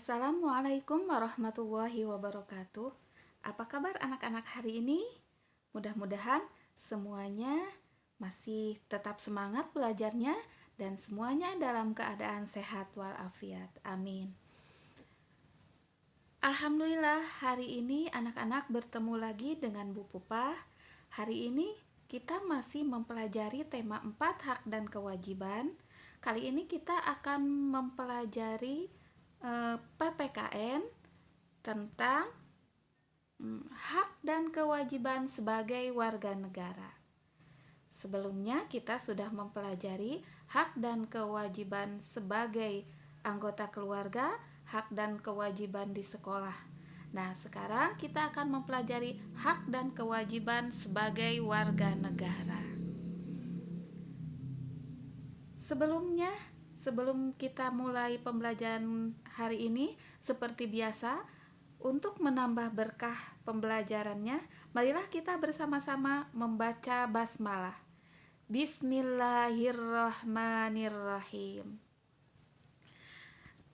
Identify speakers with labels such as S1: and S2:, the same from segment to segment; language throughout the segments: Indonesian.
S1: Assalamualaikum warahmatullahi wabarakatuh. Apa kabar anak-anak hari ini? Mudah-mudahan semuanya masih tetap semangat belajarnya dan semuanya dalam keadaan sehat walafiat. Amin. Alhamdulillah, hari ini anak-anak bertemu lagi dengan Bu Pupa. Hari ini kita masih mempelajari tema 4 hak dan kewajiban. Kali ini kita akan mempelajari PPKN tentang hak dan kewajiban sebagai warga negara. Sebelumnya kita sudah mempelajari hak dan kewajiban sebagai anggota keluarga, hak dan kewajiban di sekolah. Nah, sekarang kita akan mempelajari hak dan kewajiban sebagai warga negara. Sebelum kita mulai pembelajaran hari ini, seperti biasa, untuk menambah berkah pembelajarannya, marilah kita bersama-sama membaca basmalah. Bismillahirrahmanirrahim.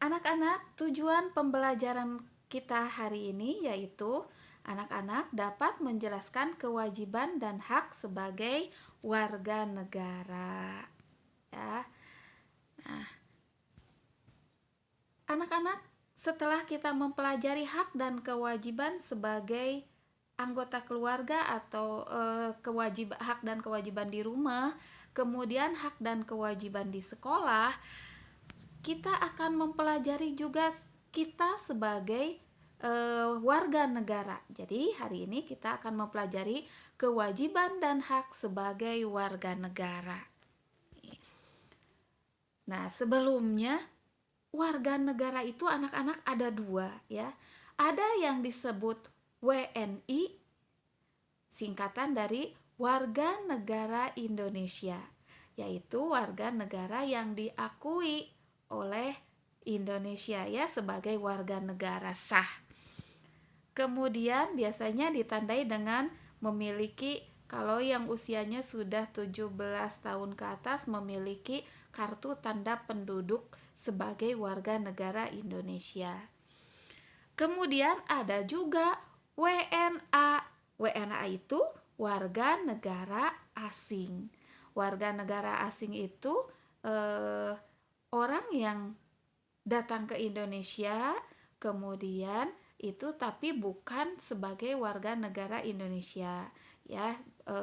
S1: Anak-anak, tujuan pembelajaran kita hari ini yaitu anak-anak dapat menjelaskan kewajiban dan hak sebagai warga negara. Ya. Nah, anak-anak, setelah kita mempelajari hak dan kewajiban sebagai anggota keluarga atau hak dan kewajiban di rumah, kemudian hak dan kewajiban di sekolah, kita akan mempelajari juga kita sebagai warga negara. Jadi hari ini kita akan mempelajari kewajiban dan hak sebagai warga negara. Nah, sebelumnya warga negara itu anak-anak ada dua ya. Ada yang disebut WNI, singkatan dari Warga Negara Indonesia, yaitu warga negara yang diakui oleh Indonesia ya sebagai warga negara sah. Kemudian biasanya ditandai dengan memiliki, kalau yang usianya sudah 17 tahun ke atas, memiliki kartu tanda penduduk sebagai warga negara Indonesia. Kemudian ada juga WNA. WNA itu warga negara asing. Warga negara asing itu orang yang datang ke Indonesia, kemudian itu tapi bukan sebagai warga negara Indonesia, ya,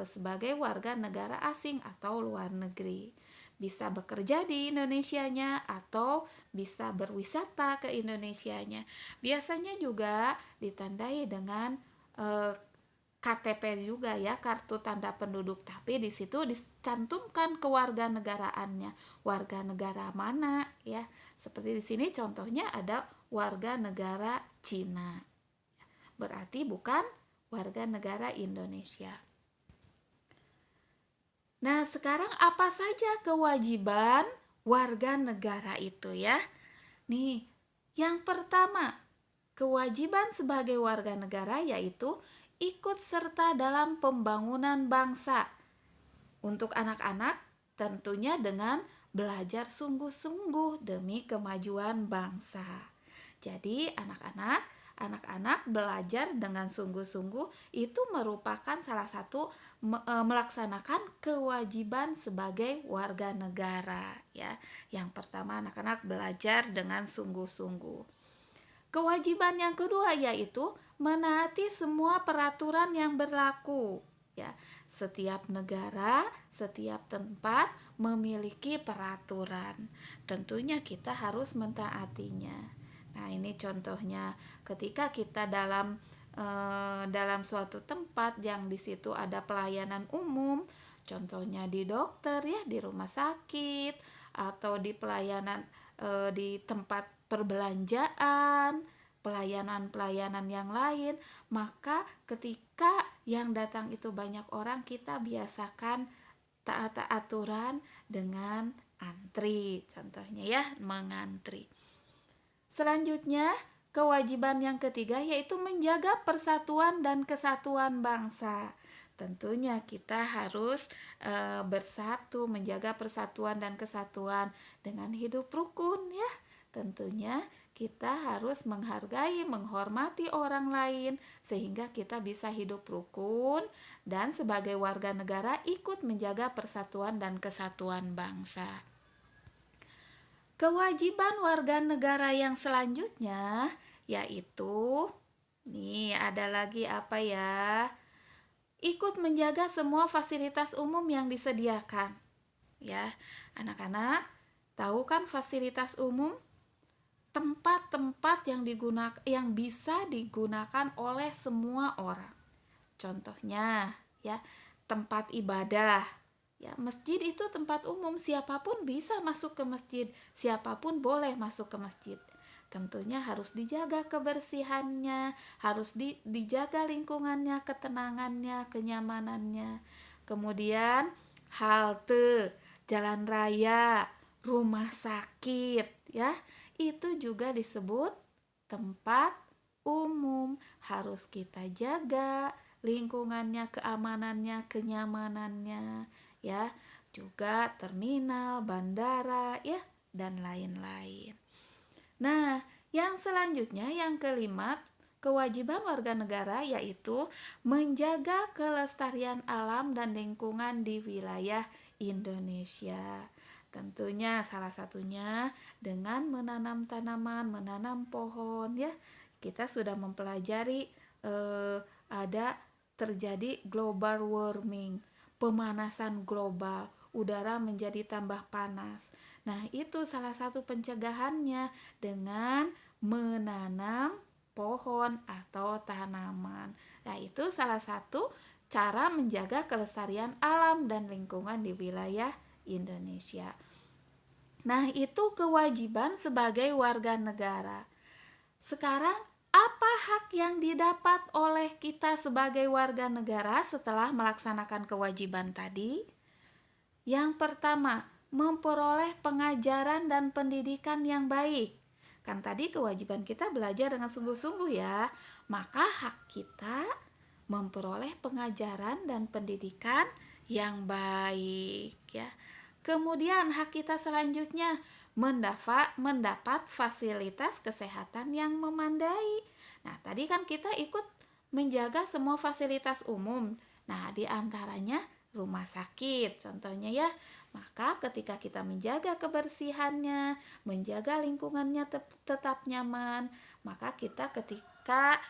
S1: sebagai warga negara asing atau luar negeri. Bisa bekerja di Indonesianya atau bisa berwisata ke Indonesianya. Biasanya juga ditandai dengan KTP juga ya, kartu tanda penduduk, tapi di situ dicantumkan kewarganegaraannya, warga negara mana ya. Seperti di sini contohnya ada warga negara Cina. Berarti bukan warga negara Indonesia. Nah, sekarang apa saja kewajiban warga negara itu ya? Nih, yang pertama, kewajiban sebagai warga negara yaitu ikut serta dalam pembangunan bangsa. Untuk anak-anak tentunya dengan belajar sungguh-sungguh demi kemajuan bangsa. Jadi anak-anak belajar dengan sungguh-sungguh itu merupakan salah satu melaksanakan kewajiban sebagai warga negara ya. Yang pertama, anak-anak belajar dengan sungguh-sungguh. Kewajiban yang kedua yaitu menaati semua peraturan yang berlaku ya. Setiap negara, setiap tempat memiliki peraturan. Tentunya kita harus mentaatinya. Nah, ini contohnya ketika kita dalam suatu tempat yang di situ ada pelayanan umum, contohnya di dokter ya, di rumah sakit atau di pelayanan di tempat perbelanjaan, pelayanan-pelayanan yang lain, maka ketika yang datang itu banyak orang, kita biasakan taat aturan dengan antri, contohnya ya, mengantri. Selanjutnya, kewajiban yang ketiga yaitu menjaga persatuan dan kesatuan bangsa. Tentunya kita harus bersatu, menjaga persatuan dan kesatuan dengan hidup rukun ya. Tentunya kita harus menghargai, menghormati orang lain sehingga kita bisa hidup rukun dan sebagai warga negara ikut menjaga persatuan dan kesatuan bangsa. Kewajiban warga negara yang selanjutnya yaitu ada lagi apa ya? Ikut menjaga semua fasilitas umum yang disediakan. Ya, anak-anak, tahu kan fasilitas umum? Tempat-tempat yang bisa digunakan oleh semua orang. Contohnya, ya, tempat ibadah. Ya, masjid itu tempat umum, siapapun bisa masuk ke masjid, siapapun boleh masuk ke masjid. Tentunya harus dijaga kebersihannya, harus dijaga lingkungannya, ketenangannya, kenyamanannya. Kemudian halte, jalan raya, rumah sakit, ya, itu juga disebut tempat umum. Harus kita jaga lingkungannya, keamanannya, kenyamanannya, ya. Juga terminal, bandara, ya, dan lain-lain. Nah, yang selanjutnya yang kelima, kewajiban warga negara yaitu menjaga kelestarian alam dan lingkungan di wilayah Indonesia. Tentunya salah satunya dengan menanam tanaman, menanam pohon, ya. Kita sudah mempelajari ada terjadi global warming, pemanasan global, udara menjadi tambah panas. Nah, itu salah satu pencegahannya dengan menanam pohon atau tanaman. Nah, itu salah satu cara menjaga kelestarian alam dan lingkungan di wilayah Indonesia. Nah, itu kewajiban sebagai warga negara. Sekarang, apa hak yang didapat oleh kita sebagai warga negara setelah melaksanakan kewajiban tadi? Yang pertama, memperoleh pengajaran dan pendidikan yang baik. Kan tadi kewajiban kita belajar dengan sungguh-sungguh ya. Maka hak kita memperoleh pengajaran dan pendidikan yang baik ya. Kemudian hak kita selanjutnya mendapat fasilitas kesehatan yang memadai. Nah, tadi kan kita ikut menjaga semua fasilitas umum. Nah, di antaranya rumah sakit contohnya ya. Maka ketika kita menjaga kebersihannya, menjaga lingkungannya tetap nyaman, maka kita ketika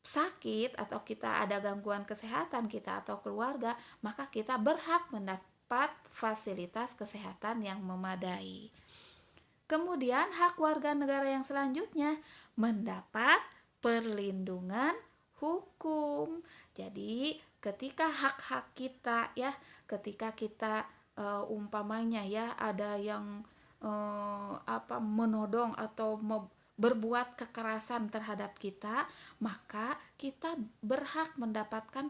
S1: sakit atau kita ada gangguan kesehatan kita atau keluarga, maka kita berhak mendapat fasilitas kesehatan yang memadai. Kemudian hak warga negara yang selanjutnya mendapat perlindungan hukum. Jadi ketika hak-hak kita ya, ketika kita umpamanya ya ada yang menodong atau berbuat kekerasan terhadap kita, maka kita berhak mendapatkan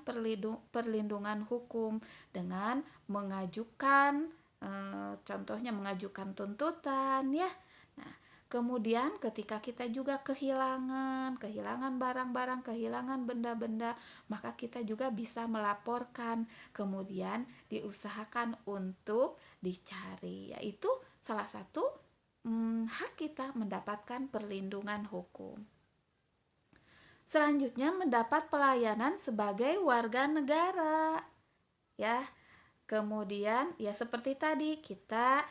S1: perlindungan hukum dengan mengajukan contohnya mengajukan tuntutan ya. Nah, kemudian ketika kita juga kehilangan barang-barang, kehilangan benda-benda, maka kita juga bisa melaporkan, kemudian diusahakan untuk dicari, yaitu salah satu hak kita mendapatkan perlindungan hukum. Selanjutnya mendapat pelayanan sebagai warga negara. Ya. Kemudian ya seperti tadi kita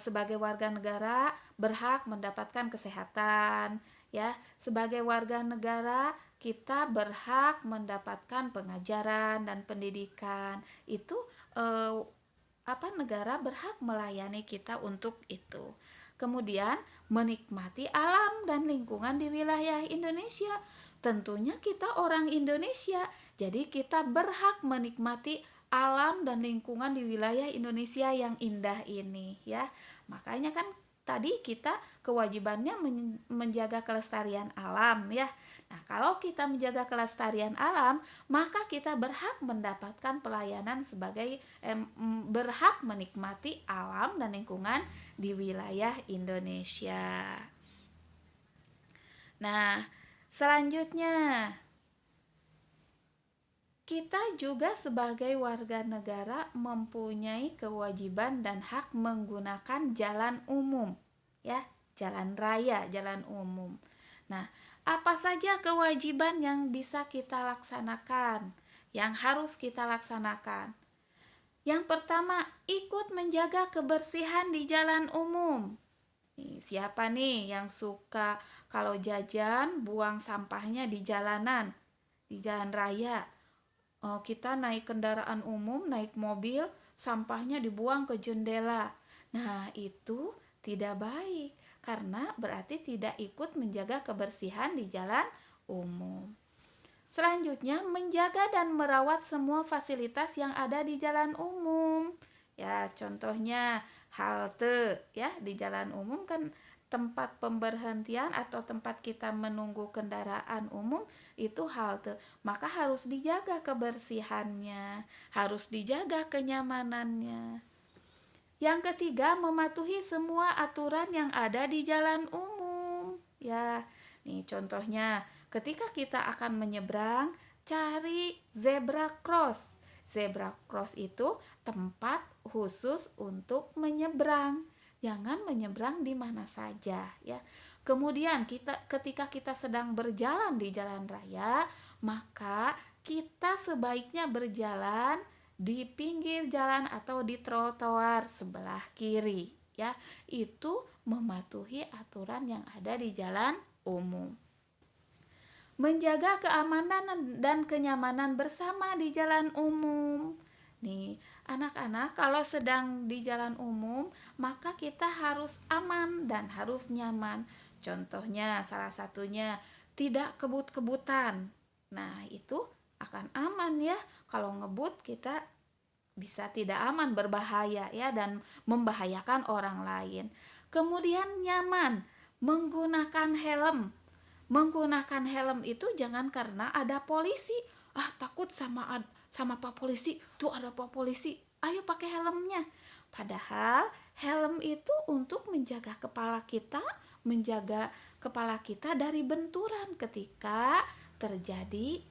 S1: sebagai warga negara berhak mendapatkan kesehatan ya. Sebagai warga negara kita berhak mendapatkan pengajaran dan pendidikan. Itu negara berhak melayani kita untuk itu. Kemudian menikmati alam dan lingkungan di wilayah Indonesia. Tentunya kita orang Indonesia, jadi kita berhak menikmati alam dan lingkungan di wilayah Indonesia yang indah ini ya. Makanya kan tadi kita kewajibannya menjaga kelestarian alam ya. Nah, kalau kita menjaga kelestarian alam, maka kita berhak mendapatkan pelayanan sebagai berhak menikmati alam dan lingkungan di wilayah Indonesia. Nah, selanjutnya kita juga sebagai warga negara mempunyai kewajiban dan hak menggunakan jalan umum, ya. jalan raya, jalan umum. Nah, apa saja kewajiban yang bisa kita laksanakan, yang harus kita laksanakan? Yang pertama, ikut menjaga kebersihan di jalan umum. Nih, siapa nih yang suka kalau jajan buang sampahnya di jalanan, di jalan raya? Kita naik kendaraan umum, naik mobil, sampahnya dibuang ke jendela. Nah, itu tidak baik karena berarti tidak ikut menjaga kebersihan di jalan umum. Selanjutnya, menjaga dan merawat semua fasilitas yang ada di jalan umum. Ya, contohnya halte ya, di jalan umum kan tempat pemberhentian atau tempat kita menunggu kendaraan umum itu halte. Maka harus dijaga kebersihannya, harus dijaga kenyamanannya. Yang ketiga, mematuhi semua aturan yang ada di jalan umum. Ya, nih contohnya, ketika kita akan menyeberang, cari zebra cross. Zebra cross itu tempat khusus untuk menyeberang. Jangan menyeberang di mana saja, ya. Kemudian ketika kita sedang berjalan di jalan raya, maka kita sebaiknya berjalan di pinggir jalan atau di trotoar sebelah kiri, ya. Itu mematuhi aturan yang ada di jalan umum. Menjaga keamanan dan kenyamanan bersama di jalan umum. Nih, anak-anak kalau sedang di jalan umum, maka kita harus aman dan harus nyaman. Contohnya, salah satunya tidak kebut-kebutan. Nah, itu akan aman ya. Kalau ngebut kita bisa tidak aman, berbahaya ya, dan membahayakan orang lain. Kemudian nyaman, menggunakan helm. Menggunakan helm itu jangan karena ada polisi. Takut sama Pak Polisi, tuh ada Pak Polisi, ayo pakai helmnya. Padahal helm itu untuk menjaga kepala kita dari benturan ketika terjadi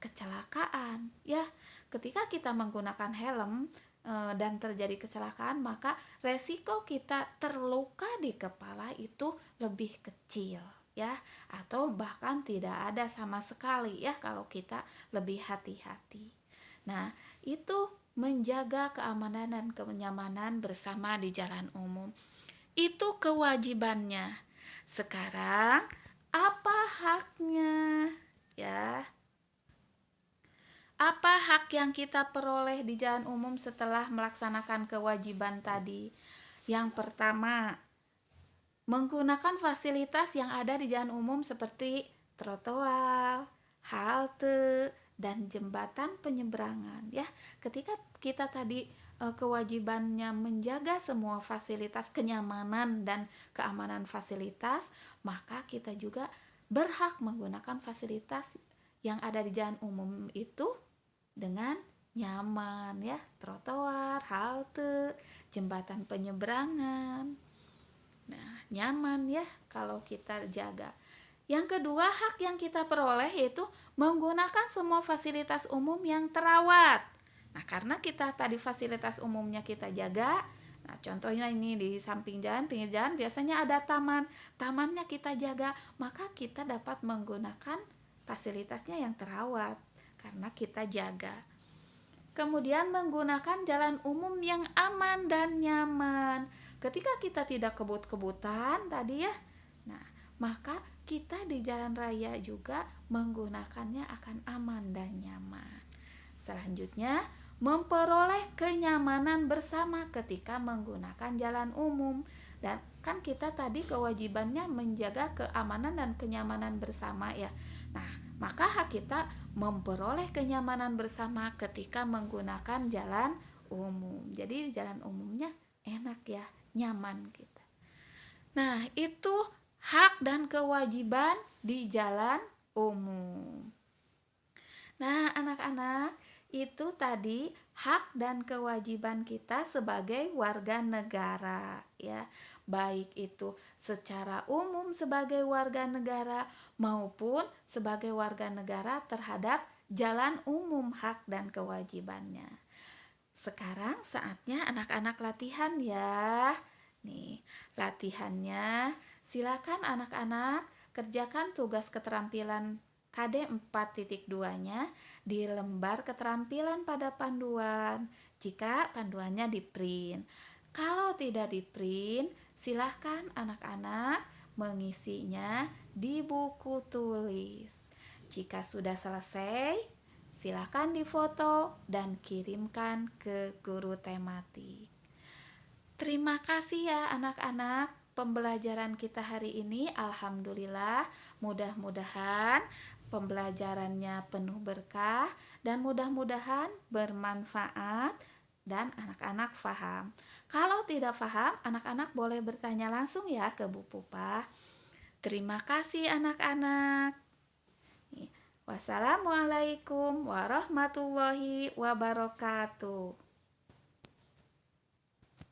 S1: kecelakaan, ya. Ketika kita menggunakan helm dan terjadi kecelakaan, maka resiko kita terluka di kepala itu lebih kecil, ya, atau bahkan tidak ada sama sekali ya kalau kita lebih hati-hati. Nah, itu menjaga keamanan dan kenyamanan bersama di jalan umum. Itu kewajibannya. Sekarang apa haknya? Ya. Apa hak yang kita peroleh di jalan umum setelah melaksanakan kewajiban tadi? Yang pertama, menggunakan fasilitas yang ada di jalan umum seperti trotoar, halte, dan jembatan penyeberangan, ya. Ketika kita tadi kewajibannya menjaga semua fasilitas, kenyamanan dan keamanan fasilitas, maka kita juga berhak menggunakan fasilitas yang ada di jalan umum itu dengan nyaman, ya, trotoar, halte, jembatan penyeberangan. Nah, nyaman ya kalau kita jaga. Yang kedua, hak yang kita peroleh yaitu menggunakan semua fasilitas umum yang terawat. Nah, karena kita tadi fasilitas umumnya kita jaga, nah contohnya ini di samping jalan, pinggir jalan biasanya ada taman. Tamannya kita jaga, maka kita dapat menggunakan fasilitasnya yang terawat karena kita jaga. Kemudian menggunakan jalan umum yang aman dan nyaman. Ketika kita tidak kebut-kebutan tadi ya, nah maka kita di jalan raya juga menggunakannya akan aman dan nyaman. Selanjutnya, memperoleh kenyamanan bersama ketika menggunakan jalan umum. Dan kan kita tadi kewajibannya menjaga keamanan dan kenyamanan bersama ya. Nah, maka hak kita memperoleh kenyamanan bersama ketika menggunakan jalan umum. Jadi jalan umumnya enak ya, nyaman kita. Nah, itu hak dan kewajiban di jalan umum. Nah, anak-anak, itu tadi hak dan kewajiban kita sebagai warga negara, ya. Baik itu secara umum sebagai warga negara maupun sebagai warga negara terhadap jalan umum, hak dan kewajibannya. Sekarang saatnya anak-anak latihan ya. Nih, latihannya Silakan anak-anak kerjakan tugas keterampilan KD 4.2-nya di lembar keterampilan pada panduan jika panduannya di-print. Kalau tidak di-print, silakan anak-anak mengisinya di buku tulis. Jika sudah selesai, silakan difoto dan kirimkan ke guru tematik. Terima kasih ya anak-anak. Pembelajaran kita hari ini alhamdulillah mudah-mudahan pembelajarannya penuh berkah dan mudah-mudahan bermanfaat dan anak-anak paham. Kalau tidak paham, anak-anak boleh bertanya langsung ya ke Bu Pupa. Terima kasih anak-anak. Wassalamualaikum warahmatullahi wabarakatuh.